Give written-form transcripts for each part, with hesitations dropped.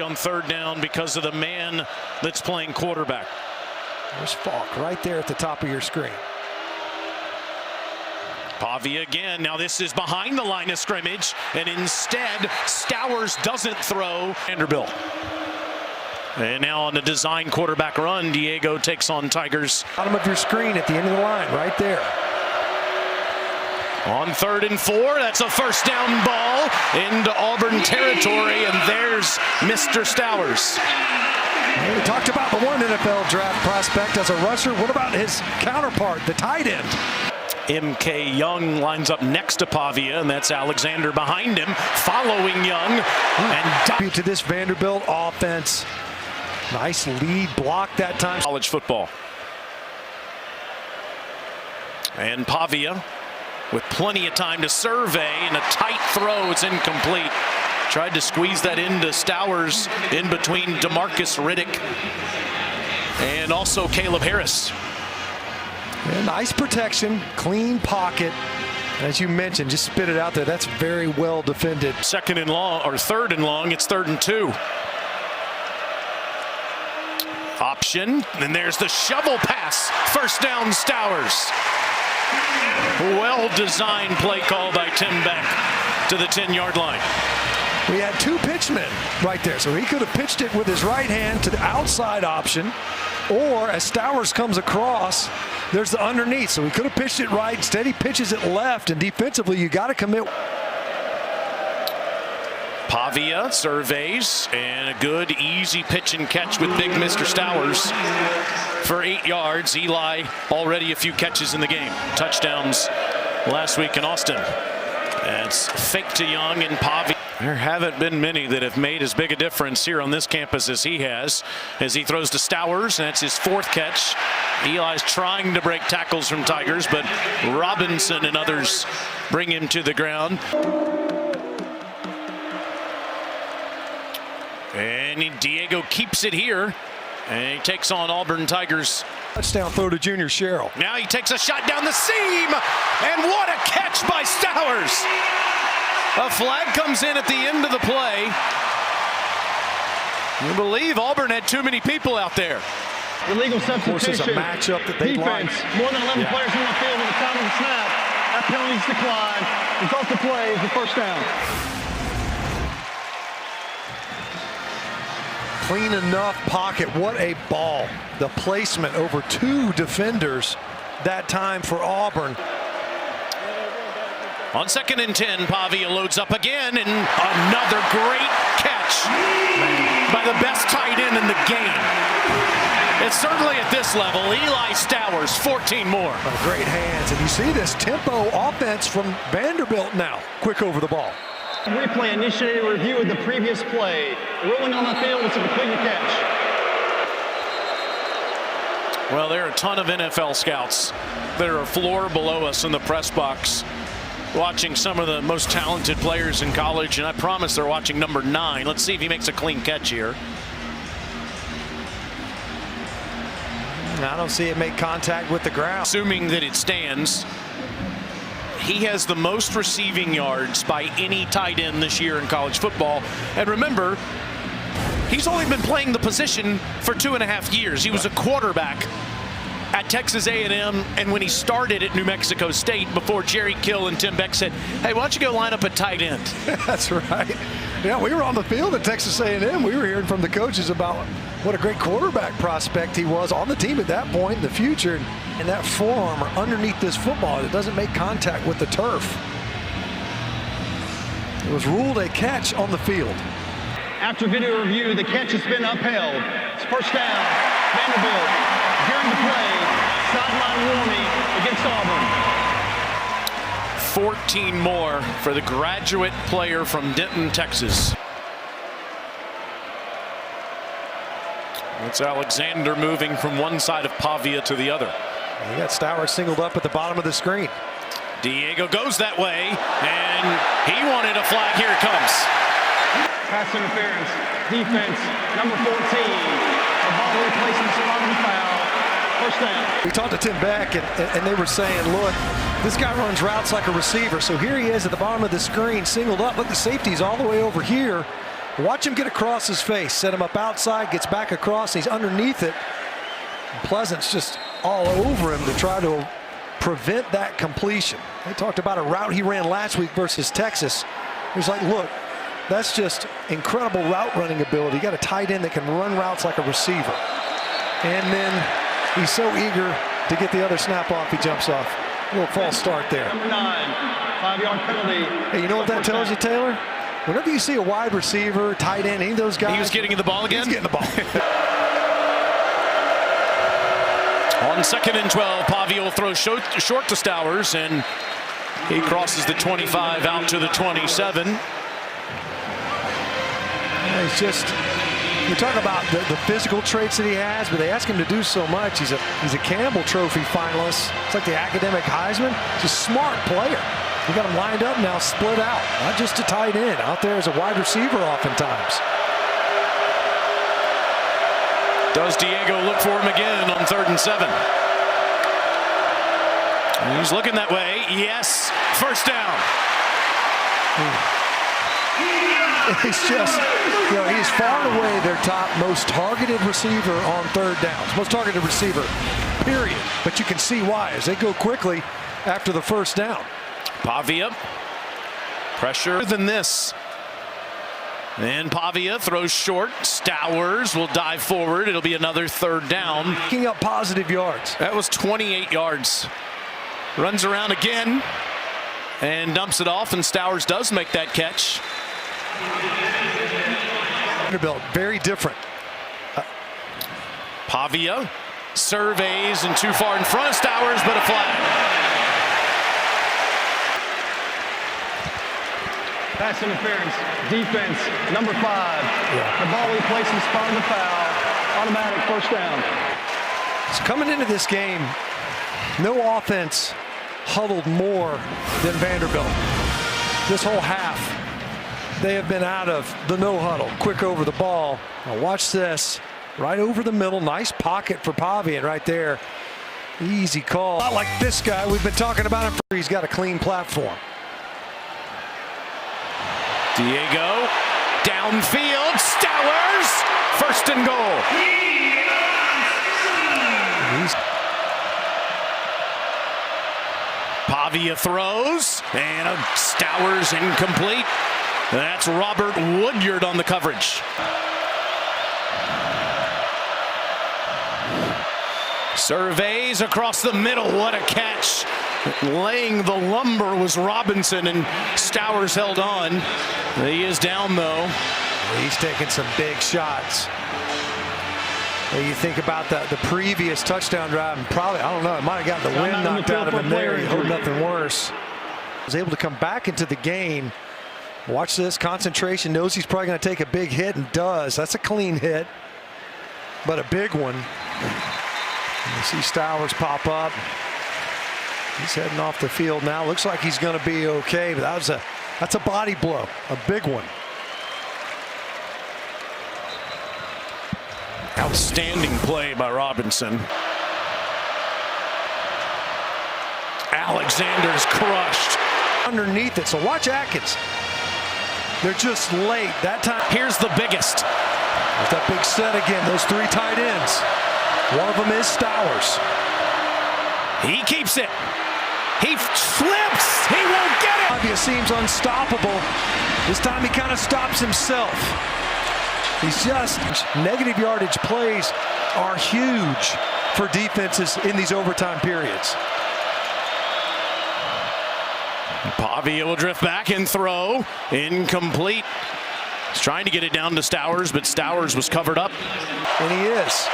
On third down because of the man that's playing quarterback. There's Falk right there at the top of your screen. Pavia again. Now this is behind the line of scrimmage, and instead Stowers doesn't throw. Vanderbilt. And now on the design quarterback run, Diego takes on Tigers. Bottom of your screen at the end of the line, right there. On 3rd and 4, that's a first down ball into Auburn territory, and there's Mr. Stowers. We talked about the one NFL draft prospect as a rusher. What about his counterpart, the tight end? M.K. Young lines up next to Pavia, and that's Alexander behind him, following Young. And to this Vanderbilt offense. Nice lead block that time. College football. And Pavia with plenty of time to survey, and a tight throw. It's incomplete. Tried to squeeze that into Stowers in between DeMarcus Riddick and also Caleb Harris. Yeah, nice protection, clean pocket. As you mentioned, just spit it out there. That's very well defended. 2nd and long, or 3rd and long. It's 3rd and 2. Option, and there's the shovel pass. First down, Stowers. Well-designed play call by Tim Beck to the 10-yard line. We had 2 pitchmen right there, so he could have pitched it with his right hand to the outside option, or as Stowers comes across, there's the underneath, so he could have pitched it right. Instead, he pitches it left, and defensively, you got to commit. Pavia surveys, and a good, easy pitch and catch with big Mr. Stowers for 8 yards. Eli already a few catches in the game. Touchdowns last week in Austin. It's fake to Young and Pavia. There haven't been many that have made as big a difference here on this campus as he has, as he throws to Stowers, and that's his 4th catch. Eli's trying to break tackles from Tigers, but Robinson and others bring him to the ground. And Diego keeps it here, and he takes on Auburn Tigers. Touchdown throw to Junior Sherrill. Now he takes a shot down the seam, and what a catch by Stowers! A flag comes in at the end of the play. You believe Auburn had too many people out there. Illegal substitution. Of course, it's a matchup that they like. More than 11 players on the field at the time of the snap. That penalty's declined. Result of the play is the first down. Clean enough pocket. What a ball. The placement over 2 defenders that time for Auburn. On 2nd and 10, Pavia loads up again, and another great catch by the best tight end in the game. It's certainly at this level. Eli Stowers, 14 more. Great hands, and you see this tempo offense from Vanderbilt now. Quick over the ball. Replay initiated a review of the previous play. Ruling on the field, it's a completed catch. Well, there are a ton of NFL scouts that are a floor below us in the press box, watching some of the most talented players in college, and I promise they're watching number 9. Let's see if he makes a clean catch here. I don't see it make contact with the ground. Assuming that it stands, he has the most receiving yards by any tight end this year in college football. And remember, he's only been playing the position for 2.5 years. He was a quarterback at Texas A&M, and when he started at New Mexico State before Jerry Kill and Tim Beck said, hey, why don't you go line up at tight end? That's right. Yeah, we were on the field at Texas A&M. We were hearing from the coaches about what a great quarterback prospect he was on the team at that point in the future. And that forearm underneath this football, it doesn't make contact with the turf. It was ruled a catch on the field. After video review, the catch has been upheld. It's first down. Vanderbilt during the play. Sideline warning against Auburn. 14 more for the graduate player from Denton, Texas. It's Alexander moving from one side of Pavia to the other. You got Stowers singled up at the bottom of the screen. Diego goes that way, and he wanted a flag. Here it comes. Pass interference. Defense, number 14. The ball replacement, spotted foul. First down. We talked to Tim Beck, and they were saying, look, this guy runs routes like a receiver. So here he is at the bottom of the screen, singled up. Look, the safety's all the way over here. Watch him get across his face, set him up outside, gets back across, he's underneath it. Pleasant's just all over him to try to prevent that completion. They talked about a route he ran last week versus Texas. He was like, look, that's just incredible route running ability. You got a tight end that can run routes like a receiver. And then he's so eager to get the other snap off, he jumps off. A little false start there. Number 9, 5-yard penalty. Hey, you know what that tells you, Taylor? Whenever you see a wide receiver, tight end, any of those guys. He was getting the ball again? He's getting the ball. On 2nd and 12, Pavia will throw short to Stowers, and he crosses the 25 out to the 27. Yeah, he's just, you talk about the physical traits that he has, but they ask him to do so much. He's a Campbell Trophy finalist. It's like the academic Heisman. He's a smart player. You got him lined up now, split out, not just a tight end, out there as a wide receiver oftentimes. Does Diego look for him again on 3rd and 7? He's looking that way. Yes, first down. He's just, you know, he's far and away their top most targeted receiver on 3rd downs. Most targeted receiver, period. But you can see why as they go quickly after the first down. Pavia, pressure than this. And Pavia throws short. Stowers will dive forward. It'll be another 3rd down. Picking up positive yards. That was 28 yards. Runs around again and dumps it off, and Stowers does make that catch. Vanderbilt, very different. Pavia surveys and too far in front of Stowers, but a flag. Pass interference, defense, number 5. The ball replaces spot of the foul. Automatic first down. So coming into this game, no offense huddled more than Vanderbilt. This whole half, they have been out of the no-huddle. Quick over the ball. Now watch this. Right over the middle. Nice pocket for Pavia right there. Easy call. Not like this guy. We've been talking about him. He's got a clean platform. Diego, downfield, Stowers, 1st and goal. Pavia throws, and Stowers incomplete. That's Robert Woodyard on the coverage. Surveys across the middle, what a catch. Laying the lumber was Robinson, and Stowers held on. He is down, though. He's taking some big shots. You think about the previous touchdown drive, and probably, I don't know, it might have gotten the wind knocked out of him there. He hoped nothing worse. Was able to come back into the game. Watch this, concentration, knows he's probably going to take a big hit, and does. That's a clean hit, but a big one. And you see Stowers pop up. He's heading off the field now. Looks like he's going to be okay, but that's a body blow, a big one. Outstanding play by Robinson. Alexander's crushed. Underneath it, so watch Atkins. They're just late that time. Here's the biggest. There's that big set again, those 3 tight ends. One of them is Stowers. He keeps it. He flips. He won't get it. Pavia seems unstoppable. This time he kind of stops himself. He's just, negative yardage plays are huge for defenses in these overtime periods. Pavia will drift back and throw. Incomplete. He's trying to get it down to Stowers, but Stowers was covered up. And he is.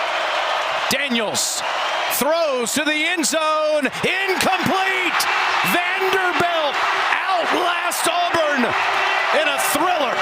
Daniels throws to the end zone. Incomplete. Vanderbilt outlast Auburn in a thriller.